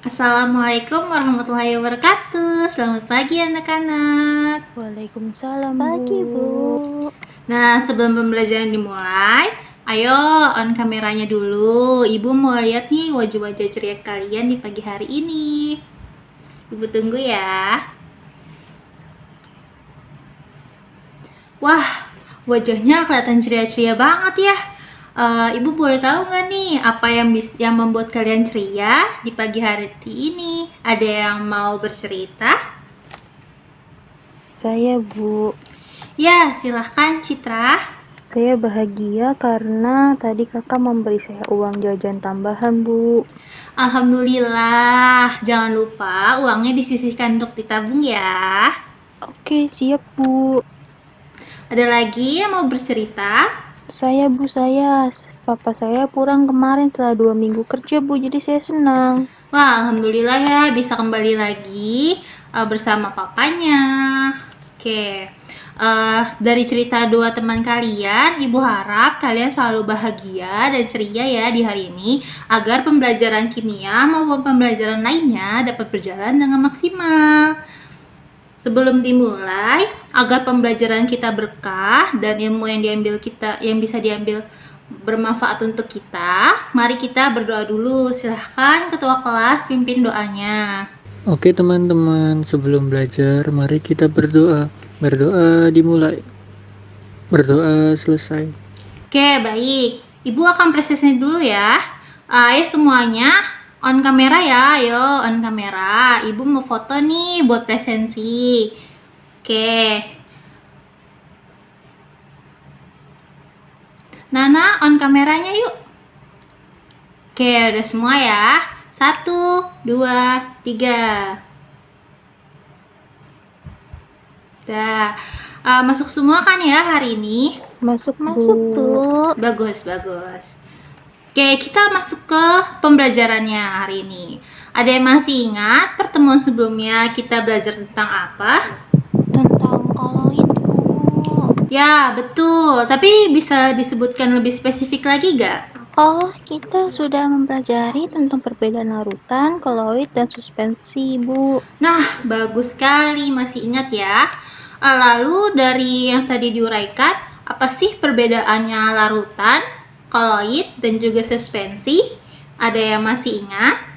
Assalamualaikum warahmatullahi wabarakatuh. Selamat pagi anak-anak. Waalaikumsalam, Pagi, Bu. Nah, sebelum pembelajaran dimulai, ayo on kameranya dulu. Ibu mau lihat nih wajah-wajah ceria kalian di pagi hari ini. Ibu tunggu ya. Wah, wajahnya kelihatan ceria-ceria banget ya. Ibu boleh tahu nggak nih apa yang membuat kalian ceria di pagi hari ini? Ada yang mau bercerita? Saya, Bu. Ya, silahkan Citra. Saya bahagia karena tadi Kakak memberi saya uang jajan tambahan, Bu. Alhamdulillah, jangan lupa uangnya disisihkan untuk ditabung ya. Oke, siap, Bu. Ada lagi yang mau bercerita? Saya, Bu, Papa saya pulang kemarin setelah 2 minggu kerja, Bu. Jadi saya senang. Wah, alhamdulillah ya bisa kembali lagi bersama papanya. Oke, dari cerita dua teman kalian, Ibu harap kalian selalu bahagia dan ceria ya di hari ini agar pembelajaran kimia maupun pembelajaran lainnya dapat berjalan dengan maksimal. Sebelum dimulai, agar pembelajaran kita berkah dan ilmu yang bisa diambil bermanfaat untuk kita, mari kita berdoa dulu. Silahkan ketua kelas pimpin doanya. Oke teman-teman, sebelum belajar mari kita berdoa. Berdoa dimulai. Berdoa selesai. Oke, baik. Ibu akan presentasi dulu ya. Ayo semuanya on kamera ya, ayo on kamera. Ibu mau foto nih buat presensi. Oke. Nana on kameranya yuk. Oke, udah semua ya. 1, 2, 3. Udah. Masuk semua kan ya hari ini? Masuk, Bu. Bagus. Oke, kita masuk ke pembelajarannya hari ini. Ada yang masih ingat pertemuan sebelumnya kita belajar tentang apa? Tentang koloid, Bu. Ya, betul. Tapi bisa disebutkan lebih spesifik lagi gak? Oh, kita sudah mempelajari tentang perbedaan larutan, koloid, dan suspensi, Bu. Nah, bagus sekali. Masih ingat ya? Lalu dari yang tadi diuraikan, apa sih perbedaannya larutan, koloid, dan juga suspensi? Ada yang masih ingat?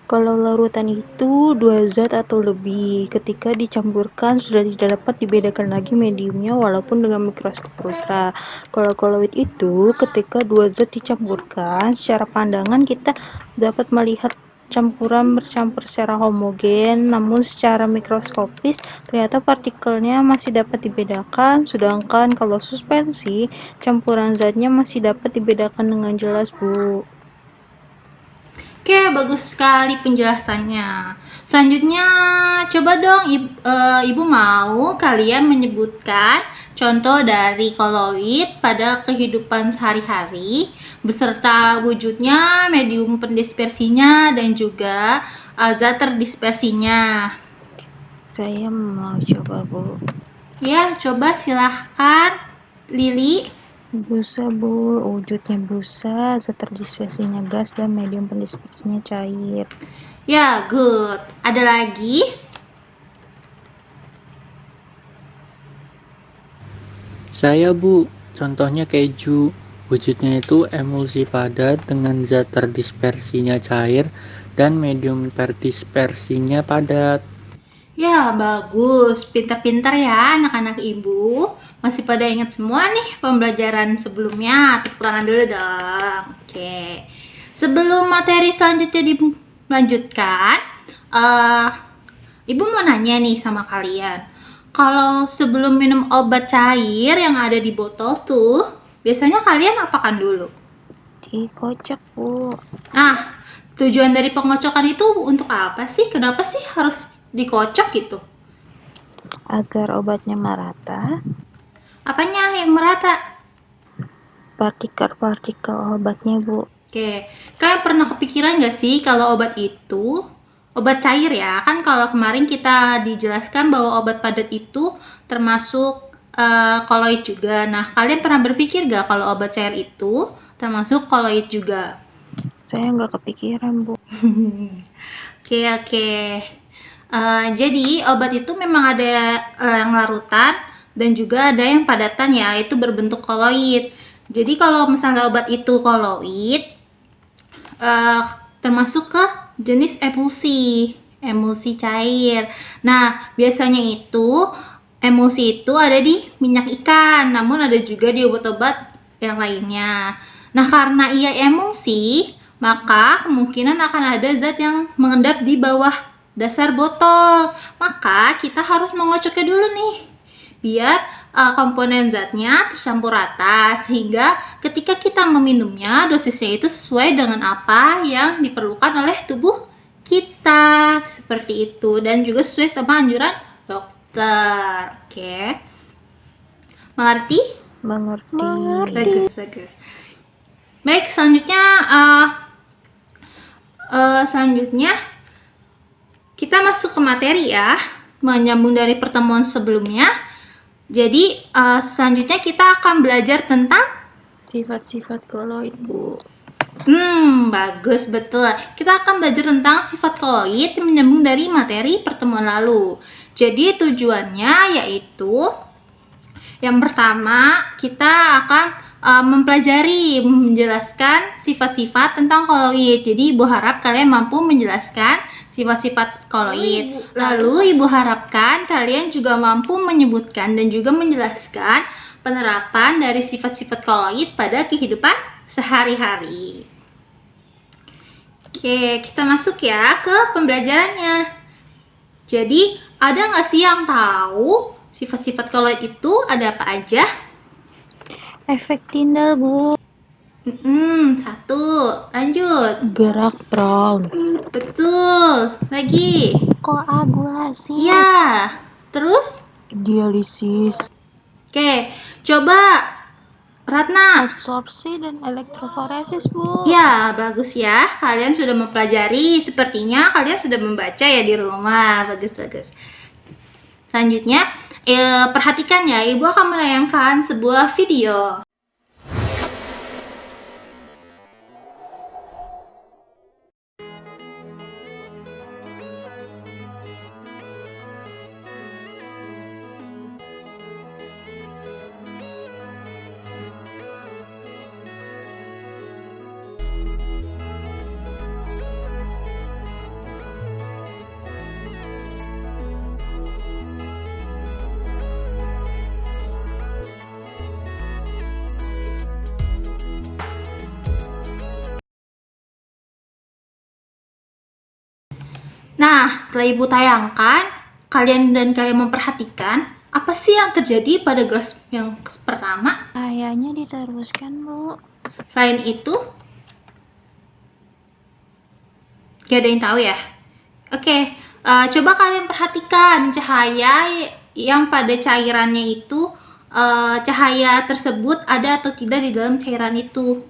Kalau larutan itu 2 zat atau lebih. Ketika dicampurkan sudah tidak dapat dibedakan lagi mediumnya walaupun dengan mikroskop ultra. Kalau koloid itu ketika 2 zat dicampurkan, secara pandangan kita dapat melihat campuran bercampur secara homogen, namun secara mikroskopis ternyata partikelnya masih dapat dibedakan, sedangkan kalau suspensi, campuran zatnya masih dapat dibedakan dengan jelas, Bu. Oke, bagus sekali penjelasannya. Selanjutnya, coba dong Ibu mau kalian menyebutkan contoh dari koloid pada kehidupan sehari-hari beserta wujudnya, medium pendispersinya, dan juga zat terdispersinya. Saya mau coba, Bu. Ya, coba silahkan Lili. Busa, Bu. Wujudnya busa, zat terdispersinya gas, dan medium pendispersinya cair. Ya, good. Ada lagi? Saya, Bu. Contohnya keju. Wujudnya itu emulsi padat dengan zat terdispersinya cair dan medium terdispersinya padat. Ya, bagus. Pintar-pintar ya anak-anak ibu. Masih pada ingat semua nih pembelajaran sebelumnya. Tepuk tangan dulu dong. Oke. Sebelum materi selanjutnya dilanjutkan, ibu mau nanya nih sama kalian. Kalau sebelum minum obat cair yang ada di botol tuh, biasanya kalian apakan dulu? Dikocok, Bu. Nah, tujuan dari pengocokan itu untuk apa sih? Kenapa sih harus dikocok gitu? Agar obatnya merata, Apanya yang merata? partikel-partikel obatnya, Bu. Oke, kalian pernah kepikiran gak sih kalau obat itu obat cair ya? Kan kalau kemarin kita dijelaskan bahwa obat padat itu termasuk koloid juga. Nah, kalian pernah berpikir gak kalau obat cair itu termasuk koloid juga? Saya nggak kepikiran, Bu. Oke, oke. Jadi obat itu memang ada yang larutan dan juga ada yang padatan ya, itu berbentuk koloid. Jadi kalau misalnya obat itu koloid, eh, termasuk ke jenis emulsi cair. Nah, biasanya itu emulsi itu ada di minyak ikan, namun ada juga di obat-obat yang lainnya. Nah, karena ia emulsi, maka kemungkinan akan ada zat yang mengendap di bawah dasar botol. Maka kita harus mengocoknya dulu nih, biar komponen zatnya tercampur rata, sehingga ketika kita meminumnya dosisnya itu sesuai dengan apa yang diperlukan oleh tubuh kita, seperti itu, dan juga sesuai sama anjuran dokter. Oke, mengerti? Mengerti. Bagus, bagus. Baik, selanjutnya kita masuk ke materi ya, menyambung dari pertemuan sebelumnya. Jadi selanjutnya kita akan belajar tentang Sifat-sifat koloid, Bu. bagus, betul. Kita akan belajar tentang sifat koloid yang menyambung dari materi pertemuan lalu. Jadi tujuannya yaitu yang pertama kita akan mempelajari, menjelaskan sifat-sifat tentang koloid. Jadi Ibu harap kalian mampu menjelaskan sifat-sifat koloid. Lalu Ibu harapkan kalian juga mampu menyebutkan dan juga menjelaskan penerapan dari sifat-sifat koloid pada kehidupan sehari-hari. Oke, kita masuk ya ke pembelajarannya. Jadi, ada nggak sih yang tahu sifat-sifat koloid itu ada apa aja? Efek Tyndall, Bu. Satu, lanjut. Gerak Brown. Betul. Lagi. Koagulasi. Iya. Terus? Dialisis. Oke, coba Ratna. Absorpsi dan elektroforesis, Bu. Ya, bagus ya. Kalian sudah mempelajari. Sepertinya kalian sudah membaca ya di rumah. Bagus-bagus. Selanjutnya, perhatikan ya. Ibu akan menayangkan sebuah video. Nah, setelah Ibu tayangkan, kalian memperhatikan apa sih yang terjadi pada gelas yang pertama? Cahayanya diteruskan, Bu. Selain itu, gak ada yang tahu ya? Oke, coba kalian perhatikan cahaya yang pada cairannya itu, cahaya tersebut ada atau tidak di dalam cairan itu.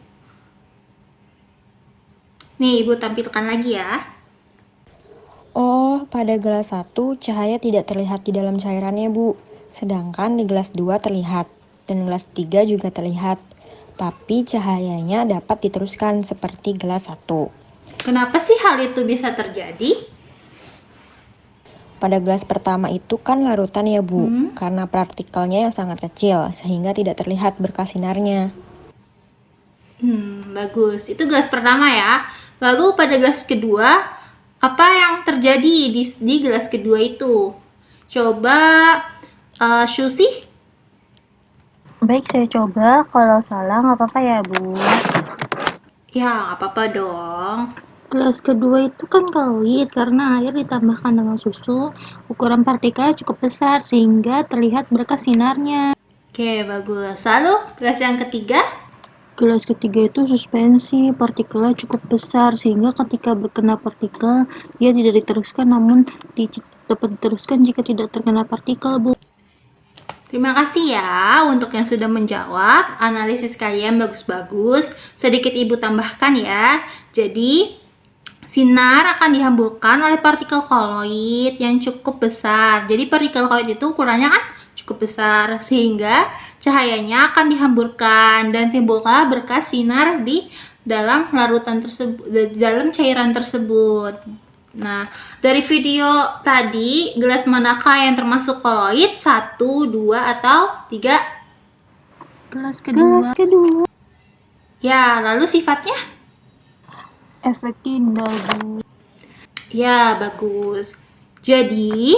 Nih, Ibu tampilkan lagi ya. Oh, pada gelas 1 cahaya tidak terlihat di dalam cairannya, Bu. Sedangkan di gelas 2 terlihat, dan gelas 3 juga terlihat. Tapi cahayanya dapat diteruskan seperti gelas 1. Kenapa sih hal itu bisa terjadi? Pada gelas pertama itu kan larutan ya, Bu. Karena partikelnya yang sangat kecil, sehingga tidak terlihat berkas sinarnya. Bagus. Itu gelas pertama ya. Lalu pada gelas kedua, apa yang terjadi di gelas kedua itu? Coba Syusi? Baik, saya coba. Kalau salah nggak apa-apa ya, Bu. Ya, nggak apa-apa dong. Gelas kedua itu kan koloid karena air ditambahkan dengan susu. Ukuran partikel cukup besar sehingga terlihat berkas sinarnya. Oke, bagus. Lalu gelas yang ketiga? Gelas ketiga itu suspensi, partikelnya cukup besar sehingga ketika berkena partikel dia tidak diteruskan, namun dapat diteruskan jika tidak terkena partikel, Bu. Terima kasih ya untuk yang sudah menjawab. Analisis kalian bagus-bagus. Sedikit Ibu tambahkan ya. Jadi, sinar akan dihamburkan oleh partikel koloid yang cukup besar. Jadi partikel koloid itu ukurannya kan cukup besar, sehingga cahayanya akan dihamburkan dan timbullah berkas sinar di dalam larutan tersebut, dalam cairan tersebut. Nah, dari video tadi, gelas manakah yang termasuk koloid? 1, 2, atau 3? Gelas kedua. Ya, lalu sifatnya? Efek tindal, Bu. Ya, bagus. Jadi,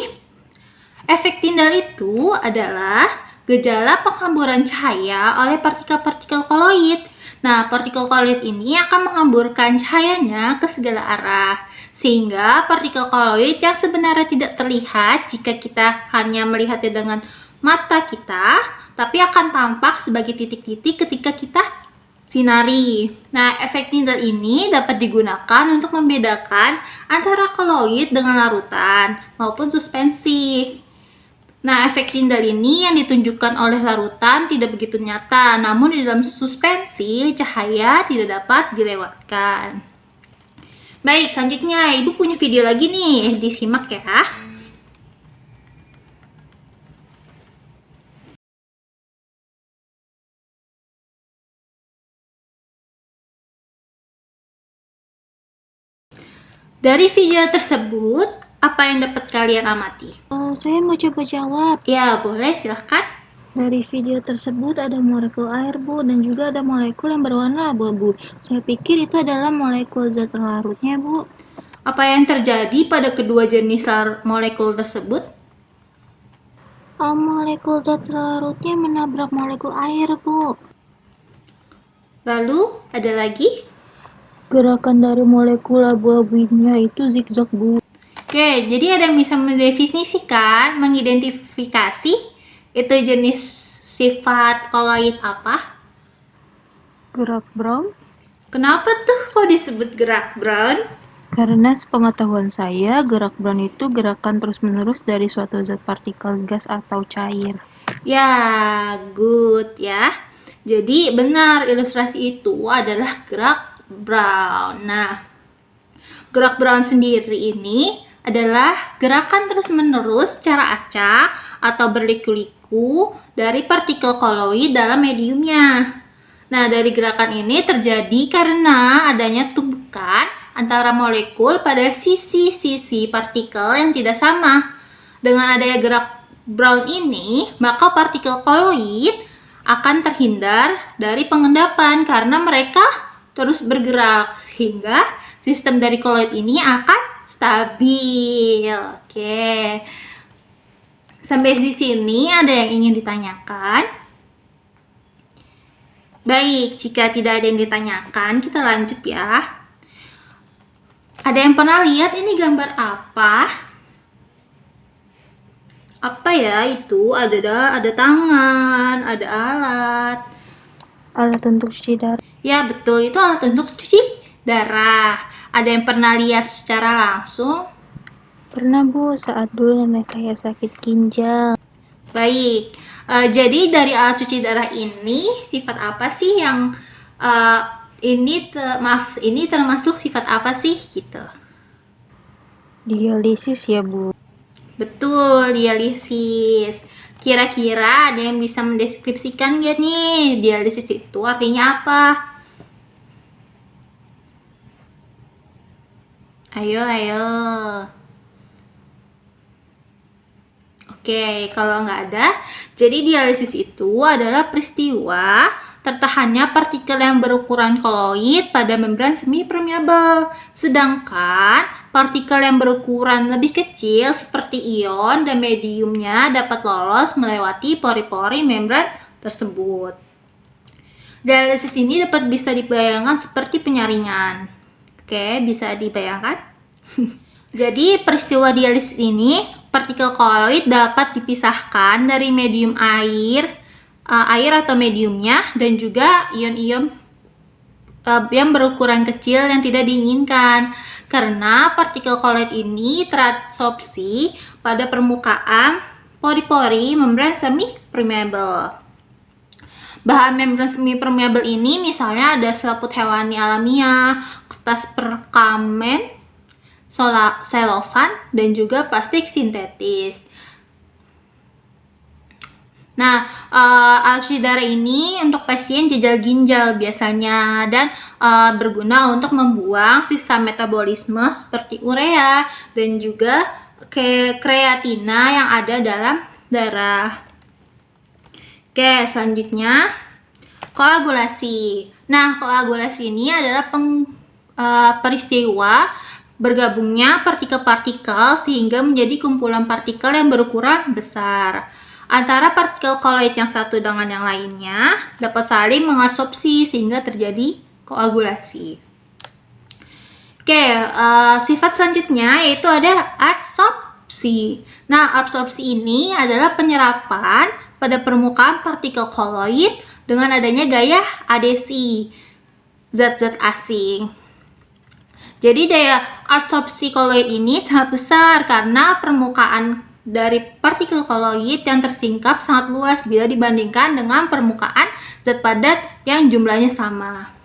efek tindal itu adalah gejala penghamburan cahaya oleh partikel-partikel koloid. Nah, partikel koloid ini akan menghamburkan cahayanya ke segala arah, sehingga partikel koloid yang sebenarnya tidak terlihat jika kita hanya melihatnya dengan mata kita, tapi akan tampak sebagai titik-titik ketika kita sinari. Nah, efek tindal ini dapat digunakan untuk membedakan antara koloid dengan larutan maupun suspensi. Nah, efek tindal ini yang ditunjukkan oleh larutan tidak begitu nyata, namun di dalam suspensi cahaya tidak dapat dilewatkan. Baik, selanjutnya Ibu punya video lagi nih, disimak ya. Dari video tersebut, apa yang dapat kalian amati? Saya mau coba jawab. Ya, boleh, silahkan. Dari video tersebut ada molekul air, Bu, dan juga ada molekul yang berwarna abu-abu. Saya pikir itu adalah molekul zat larutnya, Bu. Apa yang terjadi pada kedua jenis molekul tersebut? Molekul zat larutnya menabrak molekul air, Bu. Lalu, ada lagi? Gerakan dari molekul abu-abunya itu zigzag, Bu. Oke, jadi ada yang bisa mendefinisikan, mengidentifikasi itu jenis sifat koloid apa? Gerak brown? Kenapa tuh kok disebut gerak brown? Karena sepengetahuan saya, gerak brown itu gerakan terus-menerus dari suatu zat partikel gas atau cair. Ya, good ya. Jadi benar, ilustrasi itu adalah gerak brown. Nah, gerak brown sendiri ini adalah gerakan terus-menerus secara acak atau berliku-liku dari partikel koloid dalam mediumnya. Nah, dari gerakan ini terjadi karena adanya tumbukan antara molekul pada sisi-sisi partikel yang tidak sama. Dengan adanya gerak brown ini, maka partikel koloid akan terhindar dari pengendapan karena mereka terus bergerak, sehingga sistem dari koloid ini akan stabil. Oke. Sampai di sini ada yang ingin ditanyakan? Baik, jika tidak ada yang ditanyakan, kita lanjut ya. Ada yang pernah lihat ini gambar apa? Apa ya itu? Ada tangan, ada alat. Alat untuk cuci darah. Ya, betul, itu alat untuk cuci darah. Ada yang pernah lihat secara langsung? Pernah, Bu, saat dulu nenek saya sakit ginjal. Baik, jadi dari alat cuci darah ini sifat apa sih yang ini termasuk sifat apa sih gitu? Dialisis ya, Bu. Betul, dialisis. Kira-kira ada yang bisa mendeskripsikan gak nih dialisis itu artinya apa? Ayo. Oke, kalau nggak ada, jadi dialisis itu adalah peristiwa tertahannya partikel yang berukuran koloid pada membran semi permeabel. Sedangkan partikel yang berukuran lebih kecil seperti ion dan mediumnya dapat lolos melewati pori-pori membran tersebut. Dialisis ini dapat bisa dibayangkan seperti penyaringan. Oke, bisa dibayangkan? Jadi peristiwa dialisis ini, partikel koloid dapat dipisahkan dari medium air atau mediumnya, dan juga ion-ion yang berukuran kecil yang tidak diinginkan. Karena partikel koloid ini terabsorpsi pada permukaan pori-pori membran semi permeabel. Bahan membran semi permeabel ini misalnya ada selaput hewani alamiah, kertas perkamen, selofan, dan juga plastik sintetis. Nah, alusi darah ini untuk pasien gagal ginjal biasanya dan berguna untuk membuang sisa metabolisme seperti urea dan juga kreatina yang ada dalam darah. Oke, selanjutnya koagulasi. Nah, koagulasi ini adalah peristiwa bergabungnya partikel-partikel sehingga menjadi kumpulan partikel yang berukuran besar. Antara partikel koloid yang satu dengan yang lainnya dapat saling mengadsorpsi sehingga terjadi koagulasi. Oke, sifat selanjutnya yaitu ada adsorpsi. Nah, adsorpsi ini adalah penyerapan pada permukaan partikel koloid dengan adanya gaya adesi zat-zat asing. Jadi daya adsorpsi koloid ini sangat besar karena permukaan dari partikel koloid yang tersingkap sangat luas bila dibandingkan dengan permukaan zat padat yang jumlahnya sama.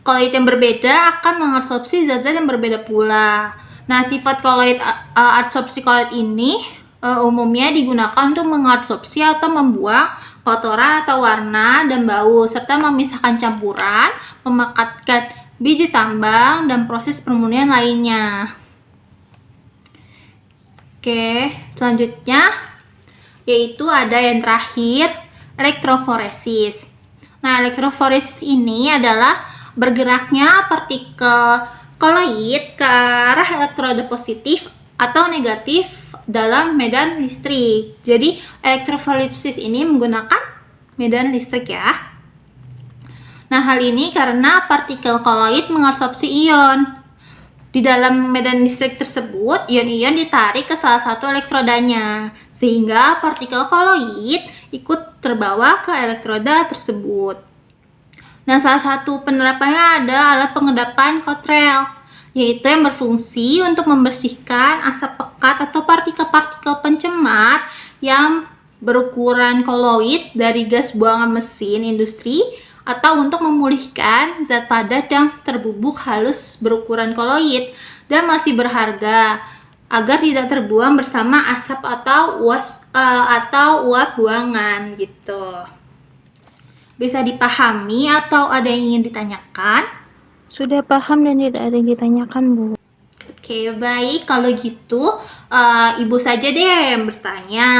Koloid yang berbeda akan mengadsorpsi zat-zat yang berbeda pula. Nah, sifat koloid adsorpsi koloid ini umumnya digunakan untuk mengadsorpsi atau membuang kotoran atau warna dan bau serta memisahkan campuran, memekatkan biji tambang dan proses permurnian lainnya. Oke, selanjutnya yaitu ada yang terakhir, elektroforesis. Nah, elektroforesis ini adalah bergeraknya partikel koloid ke arah elektroda positif atau negatif dalam medan listrik. Jadi, elektroforesis ini menggunakan medan listrik ya. Nah, hal ini karena partikel koloid mengadsorpsi ion. Di dalam medan listrik tersebut, ion-ion ditarik ke salah satu elektrodanya, sehingga partikel koloid ikut terbawa ke elektroda tersebut. Nah, salah satu penerapannya ada alat pengedapan Cottrell, yaitu yang berfungsi untuk membersihkan asap pekat atau partikel-partikel pencemar yang berukuran koloid dari gas buangan mesin industri atau untuk memulihkan zat padat yang terbubuk halus berukuran koloid dan masih berharga agar tidak terbuang bersama asap atau uap buangan gitu. Bisa dipahami atau ada yang ingin ditanyakan? Sudah paham dan tidak ada yang ditanyakan, Bu. Oke, baik. Kalau gitu, Ibu saja deh yang bertanya.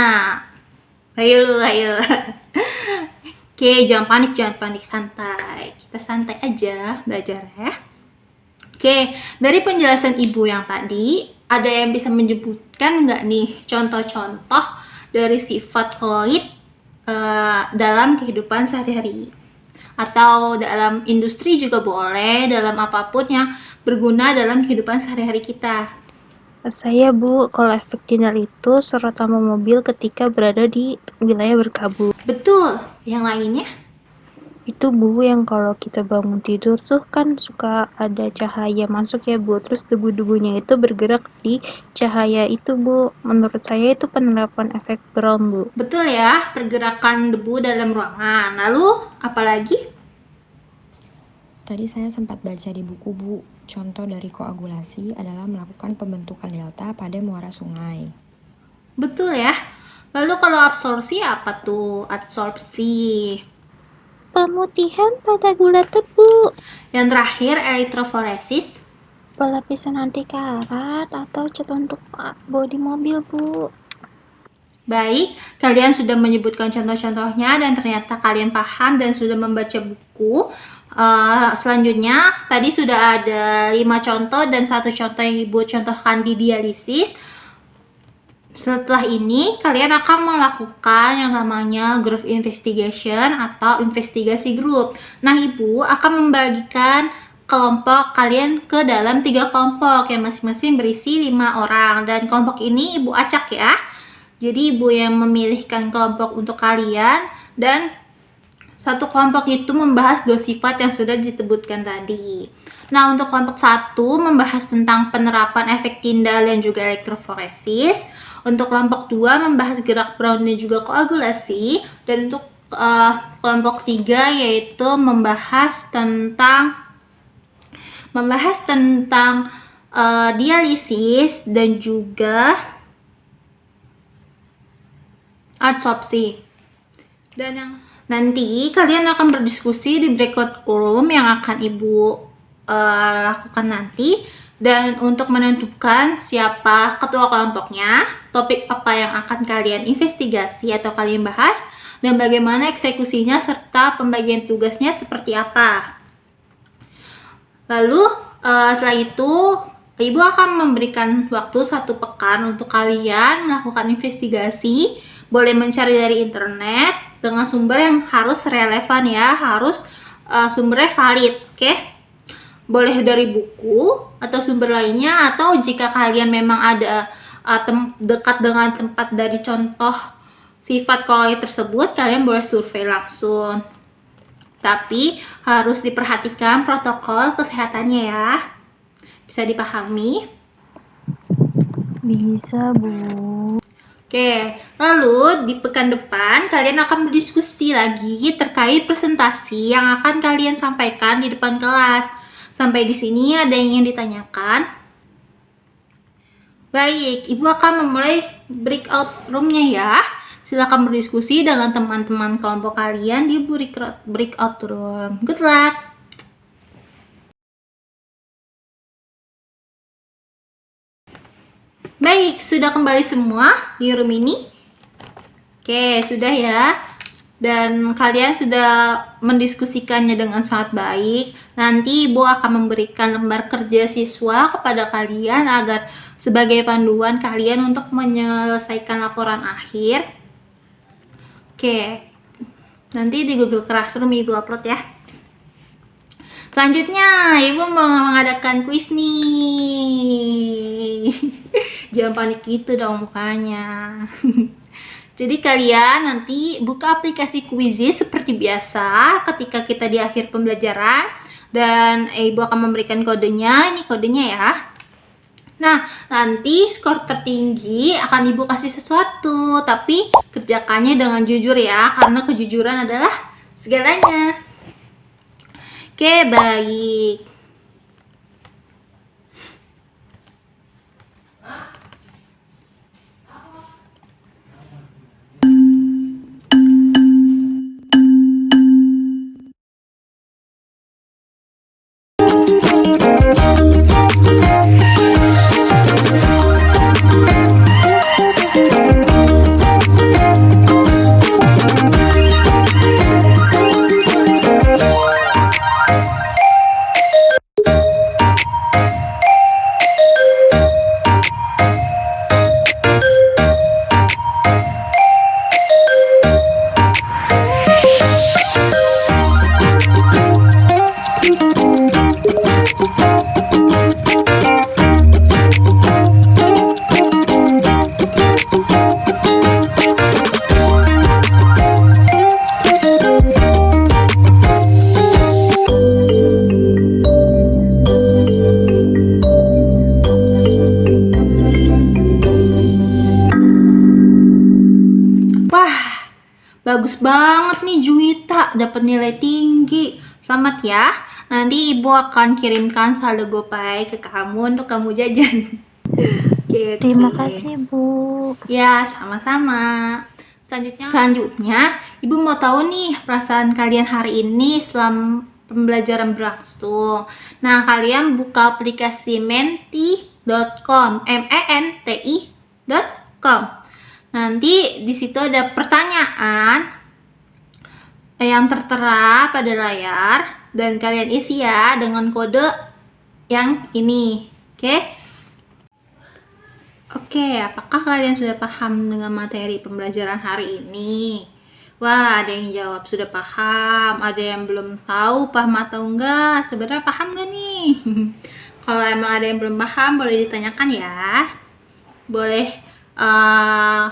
Ayo. Oke, jangan panik, santai. Kita santai aja belajar ya. Oke, dari penjelasan Ibu yang tadi, ada yang bisa menyebutkan nggak nih contoh-contoh dari sifat koloid dalam kehidupan sehari-hari? Atau dalam industri juga boleh, dalam apapun yang berguna dalam kehidupan sehari-hari kita. Saya, Bu, kalau efek sinyal itu terutama mobil ketika berada di wilayah berkabut. Betul. Yang lainnya? Itu, Bu, yang kalau kita bangun tidur tuh kan suka ada cahaya masuk ya, Bu. Terus debu-debunya itu bergerak di cahaya itu, Bu. Menurut saya itu penerapan efek Brown, Bu. Betul ya, pergerakan debu dalam ruangan. Lalu, apalagi? Tadi saya sempat baca di buku, Bu. Contoh dari koagulasi adalah melakukan pembentukan delta pada muara sungai. Betul ya. Lalu kalau absorpsi apa tuh? Adsorpsi. Pemutihan pada gula tebu. Yang terakhir, elektroforesis. Pelapisan anti karat atau cat untuk bodi mobil, Bu. Baik, kalian sudah menyebutkan contoh-contohnya dan ternyata kalian paham dan sudah membaca buku. Selanjutnya, tadi sudah ada 5 contoh dan 1 contoh yang Ibu contohkan di dialisis. Setelah ini, kalian akan melakukan yang namanya group investigation atau investigasi grup. Nah, Ibu akan membagikan kelompok kalian ke dalam 3 kelompok yang masing-masing berisi 5 orang. Dan kelompok ini Ibu acak ya. Jadi, Ibu yang memilihkan kelompok untuk kalian dan satu kelompok itu membahas 2 sifat yang sudah disebutkan tadi. Nah, untuk kelompok 1 membahas tentang penerapan efek Tyndall dan juga elektroforesis. Untuk kelompok 2 membahas gerak Brown dan juga koagulasi. Dan untuk kelompok 3 yaitu membahas tentang dialisis dan juga adsorpsi. Dan yang nanti kalian akan berdiskusi di breakout room yang akan Ibu lakukan nanti. Dan untuk menentukan siapa ketua kelompoknya, topik apa yang akan kalian investigasi atau kalian bahas, dan bagaimana eksekusinya serta pembagian tugasnya seperti apa. Lalu setelah itu Ibu akan memberikan waktu 1 pekan untuk kalian melakukan investigasi. Boleh mencari dari internet dengan sumber yang harus relevan ya, harus sumbernya valid, oke? Boleh dari buku atau sumber lainnya, atau jika kalian memang ada dekat dengan tempat dari contoh sifat quality tersebut, kalian boleh survei langsung. Tapi harus diperhatikan protokol kesehatannya ya. Bisa dipahami? Bisa, Bu. Oke, lalu di pekan depan kalian akan berdiskusi lagi terkait presentasi yang akan kalian sampaikan di depan kelas. Sampai di sini ada yang ingin ditanyakan? Baik, Ibu akan memulai breakout room-nya ya. Silakan berdiskusi dengan teman-teman kelompok kalian di breakout room. Good luck! Baik, sudah kembali semua di room ini? Oke, sudah ya. Dan kalian sudah mendiskusikannya dengan sangat baik. Nanti Ibu akan memberikan lembar kerja siswa kepada kalian agar sebagai panduan kalian untuk menyelesaikan laporan akhir. Oke, nanti di Google Classroom Ibu upload ya. Selanjutnya, Ibu mau mengadakan kuis nih. Jangan panik gitu dong mukanya. Jadi kalian nanti buka aplikasi Quizizz seperti biasa ketika kita di akhir pembelajaran. Dan Ibu akan memberikan kodenya, ini kodenya ya. Nah, nanti skor tertinggi akan Ibu kasih sesuatu. Tapi kerjakannya dengan jujur ya, karena kejujuran adalah segalanya. Oke, baik. Wah, bagus banget nih Juwita, dapat nilai tinggi. Selamat ya. Nanti Ibu akan kirimkan saldo GoPay ke kamu untuk kamu jajan. Oke, Terima oke. kasih, Bu. Ya, sama-sama. Selanjutnya, Ibu mau tahu nih perasaan kalian hari ini selama pembelajaran berlangsung. Nah, kalian buka aplikasi menti.com, menti.com. Nanti di situ ada pertanyaan yang tertera pada layar dan kalian isi ya dengan kode yang ini. Oke? Oke, apakah kalian sudah paham dengan materi pembelajaran hari ini? Wah, ada yang jawab sudah paham, ada yang belum tahu paham atau enggak. Sebenarnya paham nggak nih? Kalau emang ada yang belum paham, boleh ditanyakan ya. Boleh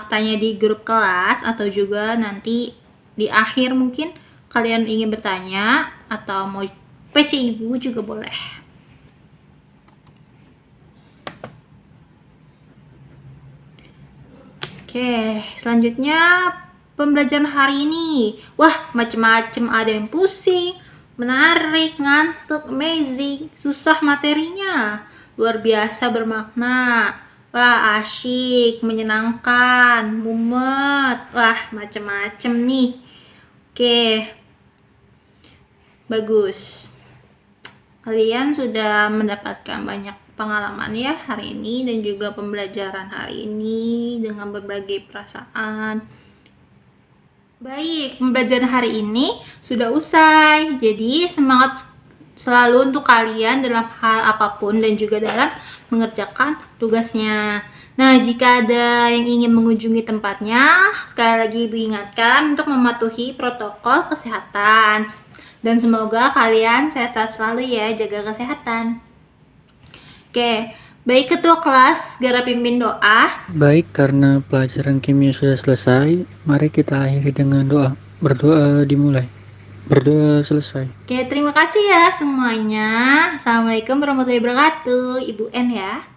tanya di grup kelas atau juga nanti di akhir mungkin kalian ingin bertanya atau mau PC Ibu juga boleh. Oke, selanjutnya pembelajaran hari ini. Wah, macem-macem, ada yang pusing, menarik, ngantuk, amazing, susah materinya, luar biasa bermakna. Wah, asyik, menyenangkan, mumet. Wah, macem-macem nih. Oke, bagus. Kalian sudah mendapatkan banyak pengalaman ya hari ini dan juga pembelajaran hari ini dengan berbagai perasaan. Baik, pembelajaran hari ini sudah usai. Jadi semangat selalu untuk kalian dalam hal apapun dan juga dalam mengerjakan tugasnya. Nah, jika ada yang ingin mengunjungi tempatnya, sekali lagi Ibu ingatkan untuk mematuhi protokol kesehatan. Dan semoga kalian sehat-sehat selalu ya, jaga kesehatan. Oke, baik Ketua Kelas, segera pimpin doa. Baik, karena pelajaran kimia sudah selesai, mari kita akhiri dengan doa. Berdoa dimulai. Berdoa selesai. Oke, terima kasih ya semuanya. Assalamualaikum warahmatullahi wabarakatuh. Ibu N ya.